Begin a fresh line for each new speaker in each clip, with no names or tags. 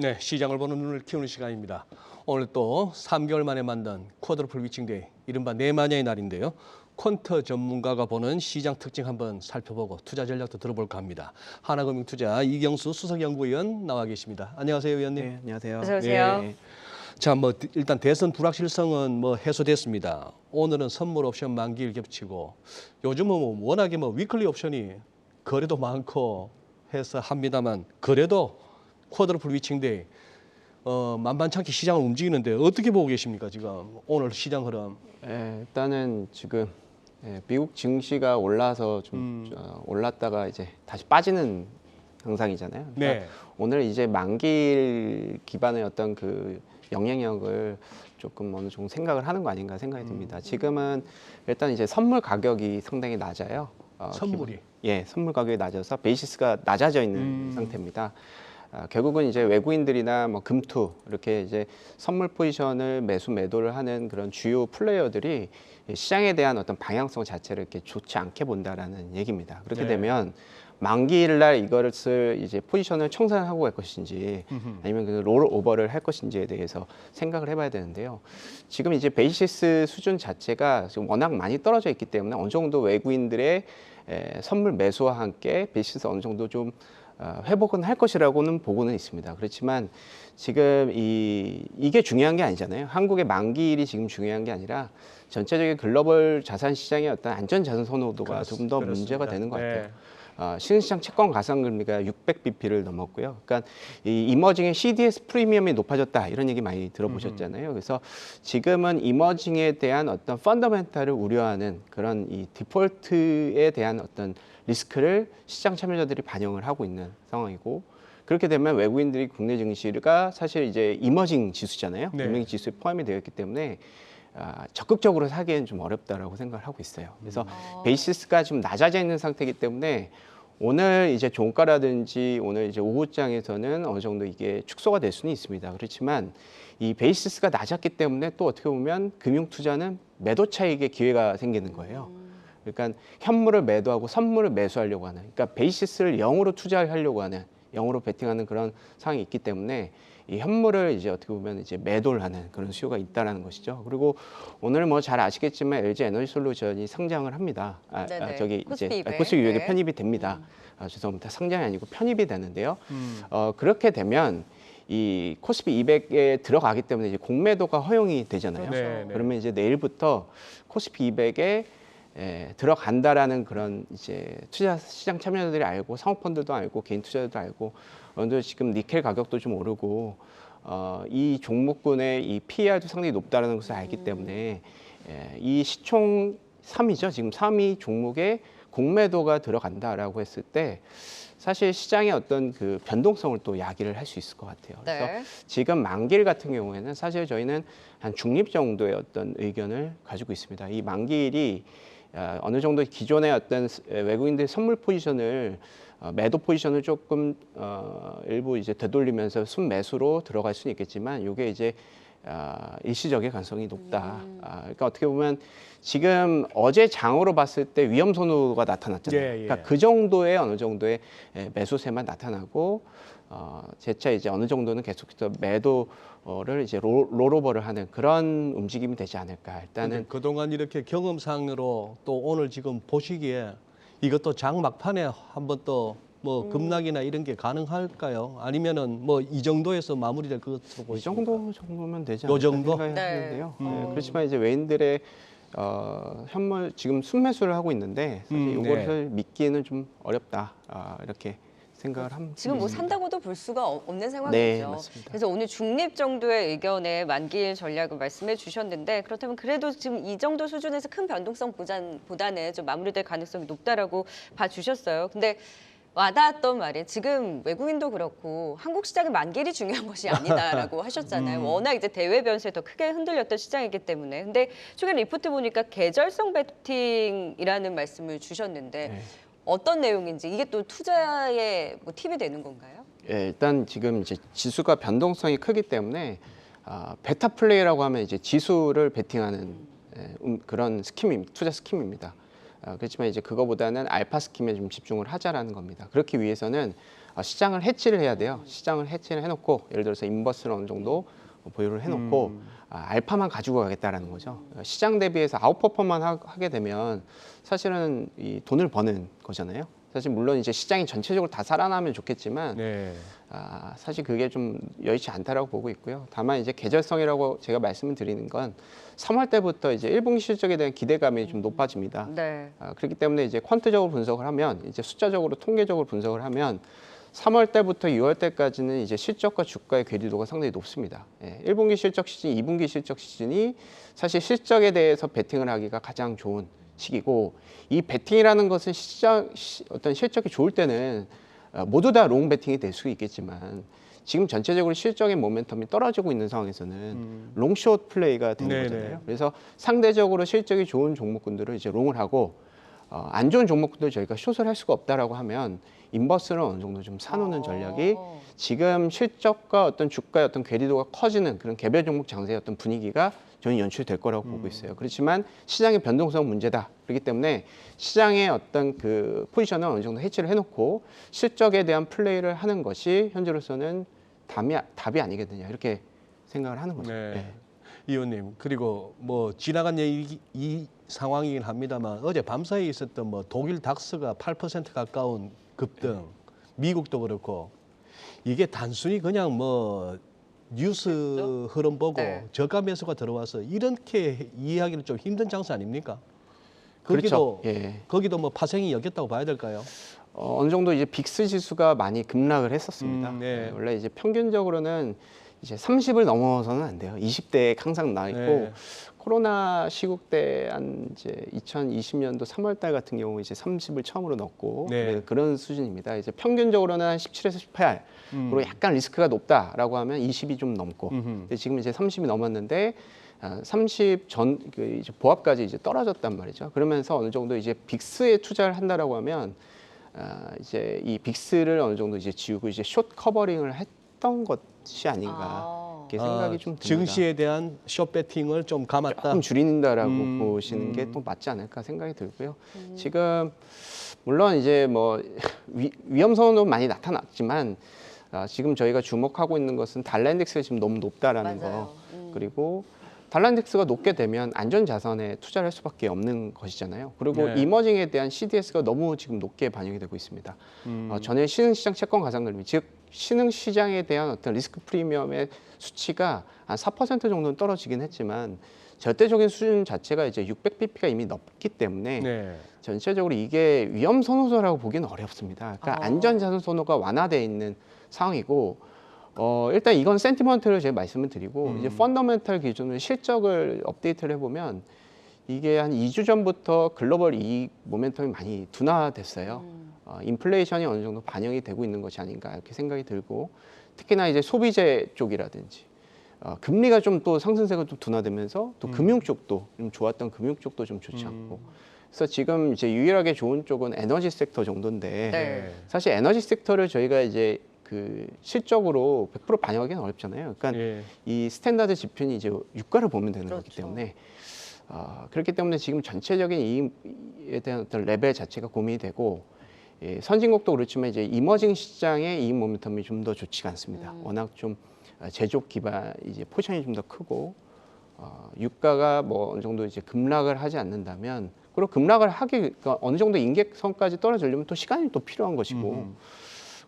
네, 시장을 보는 눈을 키우는 시간입니다. 오늘 또 3개월 만에 만든 쿼드러플 위칭데이, 이른바 네마니아의 날인데요. 퀀터 전문가가 보는 시장 특징 한번 살펴보고 투자 전략도 들어볼까 합니다. 하나금융투자 이경수 수석연구위원 나와 계십니다. 안녕하세요, 위원님.
네, 안녕하세요.
어서 오세요.
네. 자, 일단 대선 불확실성은 해소됐습니다. 오늘은 선물 옵션 만기일 겹치고 요즘은 워낙에 위클리 옵션이 거래도 많고 해서 합니다만 그래도 쿼드러플 위칭데이 만반찮게 시장을 움직이는데 어떻게 보고 계십니까, 지금 오늘 시장 흐름?
일단은 지금 미국 증시가 올라서 좀 올랐다가 이제 다시 빠지는 현상이잖아요. 그러니까
네.
오늘 이제 만기일 기반의 어떤 그 영향력을 조금 어느 정도 생각을 하는 거 아닌가 생각이 듭니다. 지금은 일단 이제 선물 가격이 상당히 낮아요.
선물이?
예, 선물 가격이 낮아서 베이시스가 낮아져 있는 상태입니다. 결국은 이제 외국인들이나 금투 이렇게 이제 선물 포지션을 매도를 하는 그런 주요 플레이어들이 시장에 대한 어떤 방향성 자체를 이렇게 좋지 않게 본다라는 얘기입니다. 그렇게
네.
되면 만기일날 이것을 이제 포지션을 청산하고 갈 것인지 아니면 그 롤 오버를 할 것인지에 대해서 생각을 해봐야 되는데요. 지금 이제 베이시스 수준 자체가 지금 워낙 많이 떨어져 있기 때문에 어느 정도 외국인들의 선물 매수와 함께 베이시스 어느 정도 좀 회복은 할 것이라고는 보고는 있습니다. 그렇지만 지금 이게 중요한 게 아니잖아요. 한국의 만기일이 지금 중요한 게 아니라 전체적인 글로벌 자산 시장의 어떤 안전 자산 선호도가 조금 더 문제가 되는 것 같아요.
네.
신흥시장 채권 가상금리가 600bp를 넘었고요. 그러니까 이 이머징의 CDS 프리미엄이 높아졌다 이런 얘기 많이 들어보셨잖아요. 그래서 지금은 이머징에 대한 어떤 펀더멘탈을 우려하는 그런 이 디폴트에 대한 어떤 리스크를 시장 참여자들이 반영을 하고 있는 상황이고, 그렇게 되면 외국인들이 국내 증시가 사실 이제 이머징 지수잖아요.
네.
이머징 지수에 포함이 되어 있기 때문에 적극적으로 사기에는 좀 어렵다라고 생각을 하고 있어요. 그래서 베이시스가 좀 낮아져 있는 상태이기 때문에 오늘 이제 종가라든지 오늘 이제 오후장에서는 어느 정도 이게 축소가 될 수는 있습니다. 그렇지만 이 베이시스가 낮았기 때문에 또 어떻게 보면 금융 투자는 매도 차익의 기회가 생기는 거예요. 그러니까 현물을 매도하고 선물을 매수하려고 하는, 그러니까 베이시스를 0으로 투자하려고 하는, 0으로 베팅하는 그런 상황이 있기 때문에 이 현물을 이제 어떻게 보면 이제 매도를 하는 그런 수요가 있다라는 것이죠. 그리고 오늘 잘 아시겠지만 LG 에너지 솔루션이 상장을 합니다. 저기
코스피
이제
200.
코스피 200에
네.
편입이 됩니다. 죄송합니다. 상장이 아니고 편입이 되는데요. 그렇게 되면 이 코스피 200에 들어가기 때문에 이제 공매도가 허용이 되잖아요.
그렇죠. 네, 네.
그러면 이제 내일부터 코스피 200에 들어간다라는 그런 이제 투자 시장 참여자들이 알고, 사모펀드도 알고, 개인 투자자도 알고, 오늘 지금 니켈 가격도 좀 오르고 이 종목군의 이 PER도 상당히 높다는 것을 알기 때문에 이 시총 3위죠. 지금 3위 종목에 공매도가 들어간다라고 했을 때 사실 시장의 어떤 그 변동성을 또 야기를 할 수 있을 것 같아요. 그래서
네.
지금 만기일 같은 경우에는 사실 저희는 한 중립 정도의 어떤 의견을 가지고 있습니다. 이 만기일이 어느 정도 기존의 어떤 외국인들의 선물 포지션을 매도 포지션을 조금 일부 이제 되돌리면서 순매수로 들어갈 수는 있겠지만 이게 이제 일시적인 가능성이 높다. 그러니까 어떻게 보면 지금 어제 장으로 봤을 때 위험 선호가 나타났잖아요.
예, 예.
그러니까 그 정도의 어느 정도의 매수세만 나타나고 재차 이제 어느 정도는 계속해서 매도를 이제 롤오버를 하는 그런 움직임이 되지 않을까. 일단은
그동안 이렇게 경험상으로 또 오늘 지금 보시기에 이것도 장 막판에 한번 또 급락이나 이런 게 가능할까요? 아니면은 이 정도에서 마무리될 것으로
이
보이십니까?
정도면 되지
요
않을까
정도?
생각이
네.
하는데요. 그렇지만 이제 외인들의 현물 지금 순매수를 하고 있는데 사실 이것을 믿기에는 좀 어렵다. 이렇게 생각을 합니다.
지금 산다고도 볼 수가 없는 상황이죠.
네, 맞습니다.
그래서 오늘 중립 정도의 의견에 만기일 전략을 말씀해 주셨는데, 그렇다면 그래도 지금 이 정도 수준에서 큰 변동성 보다는 좀 마무리될 가능성이 높다라고 봐주셨어요. 근데 와닿았던 말이, 지금 외국인도 그렇고 한국 시장의 만기일이 중요한 것이 아니다라고 하셨잖아요. 워낙 이제 대외 변수에 더 크게 흔들렸던 시장이기 때문에. 근데 최근 리포트 보니까 계절성 베팅이라는 말씀을 주셨는데
네.
어떤 내용인지, 이게 또 투자에 팁이 되는 건가요?
예, 일단 지금 이제 지수가 변동성이 크기 때문에 베타 플레이라고 하면 이제 지수를 베팅하는 그런 투자 스킴입니다. 그렇지만 이제 그거보다는 알파 스킴에 좀 집중을 하자라는 겁니다. 그렇기 위해서는 시장을 해치를 해야 돼요. 시장을 해치를 해놓고 예를 들어서 인버스를 어느 정도 보유를 해놓고 알파만 가지고 가겠다라는 거죠. 시장 대비해서 아웃퍼폼만 하게 되면 사실은 이 돈을 버는 거잖아요. 사실 물론 이제 시장이 전체적으로 다 살아나면 좋겠지만
네.
사실 그게 좀 여의치 않다라고 보고 있고요. 다만 이제 계절성이라고 제가 말씀을 드리는 건 3월 때부터 이제 1분기 실적에 대한 기대감이 좀 높아집니다.
네.
그렇기 때문에 이제 퀀트적으로 분석을 하면 이제 숫자적으로 통계적으로 분석을 하면 3월 때부터 6월 때까지는 이제 실적과 주가의 괴리도가 상당히 높습니다. 1분기 실적 시즌, 2분기 실적 시즌이 사실 실적에 대해서 베팅을 하기가 가장 좋은 시기고 이 베팅이라는 것은 어떤 실적이 좋을 때는 모두 다 롱 베팅이 될 수 있겠지만 지금 전체적으로 실적의 모멘텀이 떨어지고 있는 상황에서는 롱숏 플레이가 되는
네네.
거잖아요. 그래서 상대적으로 실적이 좋은 종목군들을 이제 롱을 하고 안 좋은 종목군들 저희가 숏을 할 수가 없다라고 하면 인버스를 어느 정도 좀 사놓는 전략이 지금 실적과 어떤 주가의 어떤 괴리도가 커지는 그런 개별 종목 장세의 어떤 분위기가 저는 연출될 거라고 보고 있어요. 그렇지만 시장의 변동성 문제다. 그렇기 때문에 시장의 어떤 그 포지션을 어느 정도 해치를 해놓고 실적에 대한 플레이를 하는 것이 현재로서는 답이 아니겠느냐 이렇게 생각을 하는 거죠.
네.
네.
이 의원님 그리고 뭐 지나간 얘기 이 상황이긴 합니다만 어제 밤사이에 있었던 뭐 독일 닥스가 8% 가까운 급등, 미국도 그렇고 이게 단순히 그냥 뭐 뉴스 흐름 보고
네.
저가 매수가 들어와서 이렇게 이해하기는 좀 힘든 장세 아닙니까?
그렇죠.
거기도
예.
거기도 뭐 파생이 였겠다고 봐야 될까요?
어느 정도 이제 빅스 지수가 많이 급락을 했었습니다.
네.
원래 이제 평균적으로는 이제 30을 넘어서는 안 돼요. 20대에 항상 나 있고
네.
코로나 시국 때 한 이제 2020년도 3월 달 같은 경우 이제 30을 처음으로 넣고
네.
그런 수준입니다. 이제 평균적으로는 한 17에서 18. 그리고 약간 리스크가 높다라고 하면 20이 좀 넘고. 근데 지금 이제 30이 넘었는데 30 전 이제 보합까지 이제 떨어졌단 말이죠. 그러면서 어느 정도 이제 빅스에 투자를 한다라고 하면 이제 이 빅스를 어느 정도 이제 지우고 이제 숏 커버링을 했던 것이 아닌가 이렇게 생각이 좀 듭니다.
증시에 대한 숏 배팅을 좀 감았다.
조금 줄인다라고 보시는 게 또 맞지 않을까 생각이 들고요. 지금 물론 이제 뭐 위험 선언도 많이 나타났지만 지금 저희가 주목하고 있는 것은 달러 인덱스가 지금 너무 높다라는
맞아요.
거 그리고 달러 인덱스가 높게 되면 안전 자산에 투자를 할 수밖에 없는 것이잖아요. 그리고
네.
이머징에 대한 CDS가 너무 지금 높게 반영이 되고 있습니다. 전에 신흥시장 채권 가상금리 즉 신흥시장에 대한 어떤 리스크 프리미엄의 수치가 한 4% 정도는 떨어지긴 했지만 절대적인 수준 자체가 이제 600bp가 이미 넘기 때문에
네.
전체적으로 이게 위험 선호도라고 보기는 어렵습니다. 그러니까 안전 자산 선호가 완화되어 있는 상황이고 일단 이건 센티먼트를 제가 말씀을 드리고 이제 펀더멘탈 기준으로 실적을 업데이트를 해보면 이게 한 2주 전부터 글로벌 이익 모멘텀이 많이 둔화됐어요. 인플레이션이 어느 정도 반영이 되고 있는 것이 아닌가 이렇게 생각이 들고 특히나 이제 소비재 쪽이라든지 금리가 좀 또 상승세가 좀 둔화되면서 또 금융 쪽도 좀 좋았던 금융 쪽도 좀 좋지 않고 그래서 지금 이제 유일하게 좋은 쪽은 에너지 섹터 정도인데
네.
사실 에너지 섹터를 저희가 이제 그 실적으로 100% 반영하기는 어렵잖아요. 그러니까
예.
이 스탠다드 지표는 이제 유가를 보면 되는 거기
그렇죠.
때문에 그렇기 때문에 지금 전체적인 이익에 대한 어떤 레벨 자체가 고민이 되고 선진국도 그렇지만 이제 이머징 시장의 이익 모멘텀이 좀 더 좋지가 않습니다. 워낙 좀 제조업 기반 이제 포션이 좀 더 크고 유가가 뭐 어느 정도 이제 급락을 하지 않는다면 그리고 급락을 그러니까 어느 정도 인객선까지 떨어지려면 또 시간이 또 필요한 것이고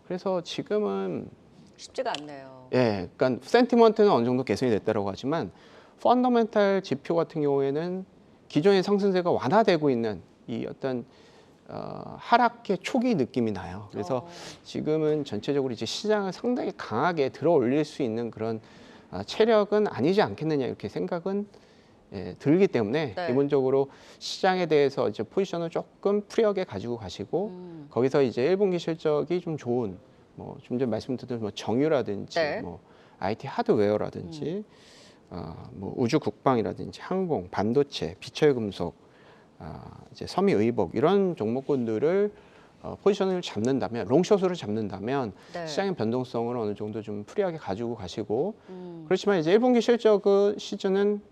그래서 지금은
쉽지가 않네요.
예, 그러니까 센티먼트는 어느 정도 개선이 됐다고 하지만 펀더멘탈 지표 같은 경우에는 기존의 상승세가 완화되고 있는 이 어떤 하락의 초기 느낌이 나요. 그래서 지금은 전체적으로 이제 시장을 상당히 강하게 들어올릴 수 있는 그런 체력은 아니지 않겠느냐 이렇게 생각은 들기 때문에
네.
기본적으로 시장에 대해서 이제 포지션을 조금 프리하게 가지고 가시고 거기서 이제 1분기 실적이 좀 좋은 뭐 좀 전에 말씀드린 뭐 정유라든지
네.
뭐 IT 하드웨어라든지 뭐 우주 국방이라든지 항공, 반도체, 비철 금속, 이제 섬유의복 이런 종목군들을 포지션을 잡는다면 롱숏으로 잡는다면
네.
시장의 변동성을 어느 정도 좀 프리하게 가지고 가시고 그렇지만 이제 1분기 실적은 시즌은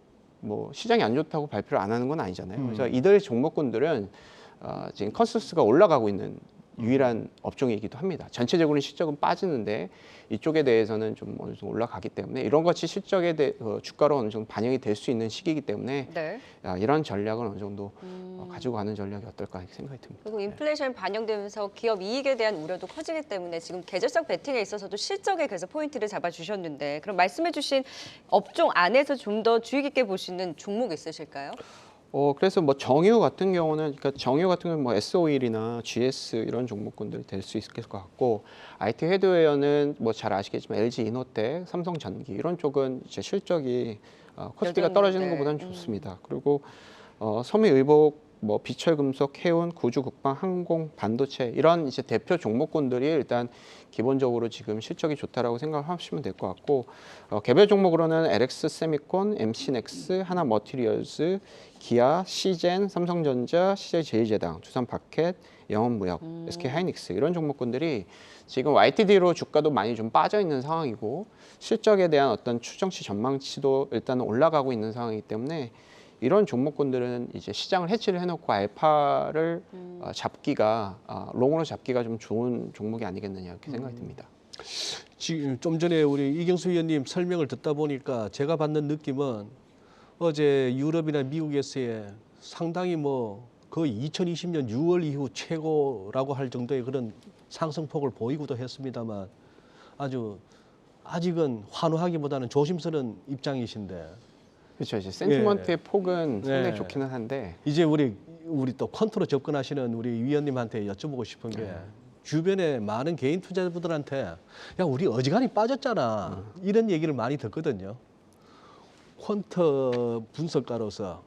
뭐 시장이 안 좋다고 발표를 안 하는 건 아니잖아요. 그래서 이들 종목군들은 지금 컨센서스가 올라가고 있는 유일한 업종이기도 합니다. 전체적으로는 실적은 빠지는데 이쪽에 대해서는 좀 어느 정도 올라가기 때문에 이런 것이 실적에 대해 주가로 어느 정도 반영이 될 수 있는 시기이기 때문에
네.
이런 전략을 어느 정도 가지고 가는 전략이 어떨까 이렇게 생각이 듭니다.
그리고 인플레이션 반영되면서 기업 이익에 대한 우려도 커지기 때문에 지금 계절성 베팅에 있어서도 실적에 그래서 포인트를 잡아주셨는데 그럼 말씀해주신 업종 안에서 좀 더 주의 깊게 보시는 종목 있으실까요?
그래서 뭐 정유 같은 경우는 그러니까 정유 같은 경우는 뭐 S-오일이나 GS 이런 종목군들이 될 수 있을 것 같고 IT 헤드웨어는 뭐 잘 아시겠지만 LG 이노텍, 삼성전기 이런 쪽은 이제 실적이 코스피가 떨어지는
여전히,
것보다는
네.
좋습니다. 그리고 섬유의복, 뭐 비철금속, 해운, 구주, 국방, 항공, 반도체 이런 이제 대표 종목군들이 일단 기본적으로 지금 실적이 좋다라고 생각하시면 될 것 같고 개별 종목으로는 LX 세미콘, MC넥스, 하나머티리얼스, 기아, 시젠, 삼성전자, CJ제일제당, 두산바켓, 영원무역, SK하이닉스 이런 종목군들이 지금 YTD로 주가도 많이 좀 빠져 있는 상황이고 실적에 대한 어떤 추정치 전망치도 일단 올라가고 있는 상황이기 때문에 이런 종목군들은 이제 시장을 해치를 해놓고 알파를 잡기가 롱으로 잡기가 좀 좋은 종목이 아니겠느냐 이렇게 생각이 듭니다.
지금 좀 전에 우리 이경수 위원님 설명을 듣다 보니까 제가 받는 느낌은 어제 유럽이나 미국에서의 상당히 뭐 거의 2020년 6월 이후 최고라고 할 정도의 그런 상승폭을 보이고도 했습니다만 아직은 환호하기보다는 조심스러운 입장이신데
그렇죠. 이제 센티먼트의 폭은 상당히
네.
좋기는 한데
이제 우리 또 퀀트로 접근하시는 우리 위원님한테 여쭤보고 싶은 게 주변에 많은 개인 투자자분들한테 야 우리 어지간히 빠졌잖아 이런 얘기를 많이 듣거든요. 퀀트 분석가로서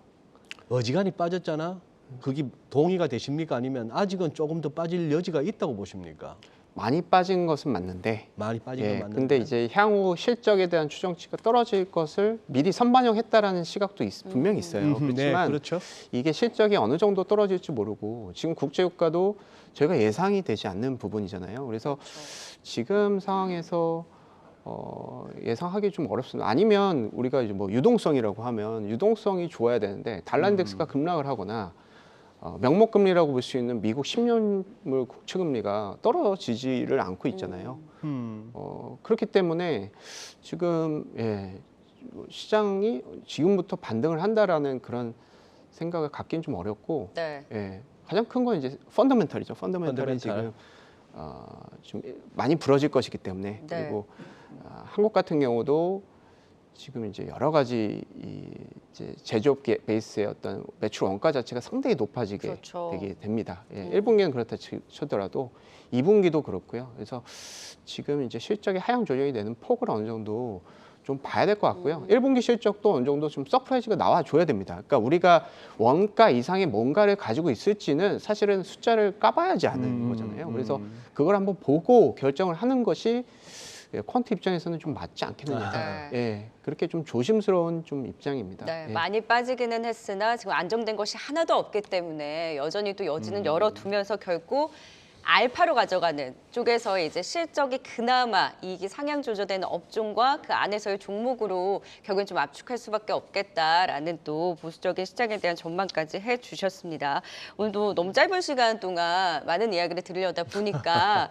어지간히 빠졌잖아. 그게 동의가 되십니까? 아니면 아직은 조금 더 빠질 여지가 있다고 보십니까?
많이 빠진 것은 맞는데
많이 빠진 건 맞는데.
근데 이제 향후 실적에 대한 추정치가 떨어질 것을 미리 선반영했다라는 시각도 분명히 있어요.
네,
그렇지만
그렇죠.
이게 실적이 어느 정도 떨어질지 모르고 지금 국제유가도 저희가 예상이 되지 않는 부분이잖아요. 그래서 지금 상황에서 예상하기 좀 어렵습니다. 아니면 우리가 이제 뭐 유동성이라고 하면 유동성이 좋아야 되는데 달러인덱스가 급락을 하거나 명목금리라고 볼 수 있는 미국 10년물 국채금리가 떨어지지를 않고 있잖아요. 그렇기 때문에 지금 시장이 지금부터 반등을 한다라는 그런 생각을 갖기는 좀 어렵고
네.
가장 큰 건 이제 펀더멘털이죠. 펀더멘털은 지금 좀 많이 부러질 것이기 때문에
네.
그리고 한국 같은 경우도 지금 이제 여러 가지 이제 제조업 베이스의 어떤 매출 원가 자체가 상당히 높아지게
그렇죠.
되게 됩니다. 1분기는 그렇다 치더라도 2분기도 그렇고요. 그래서 지금 이제 실적이 하향 조정이 되는 폭을 어느 정도 좀 봐야 될 것 같고요. 1분기 실적도 어느 정도 좀 서프라이즈가 나와줘야 됩니다. 그러니까 우리가 원가 이상의 뭔가를 가지고 있을지는 사실은 숫자를 까봐야지 아는 거잖아요. 그래서 그걸 한번 보고 결정을 하는 것이 퀀트 입장에서는 좀 맞지 않겠느냐. 그렇게 좀 조심스러운 좀 입장입니다.
네, 많이 빠지기는 했으나 지금 안정된 것이 하나도 없기 때문에 여전히 또 여지는 열어두면서 결국 알파로 가져가는 쪽에서 이제 실적이 그나마 이익이 상향 조절되는 업종과 그 안에서의 종목으로 결국엔 좀 압축할 수밖에 없겠다라는 또 보수적인 시장에 대한 전망까지 해주셨습니다. 오늘도 너무 짧은 시간 동안 많은 이야기를 들으려다 보니까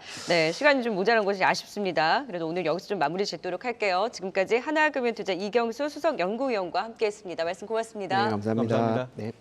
시간이 좀 모자란 것이 아쉽습니다. 그래도 오늘 여기서 좀 마무리 짓도록 할게요. 지금까지 하나금융투자 이경수 수석 연구위원과 함께했습니다. 말씀 고맙습니다.
네, 감사합니다.
감사합니다.
네.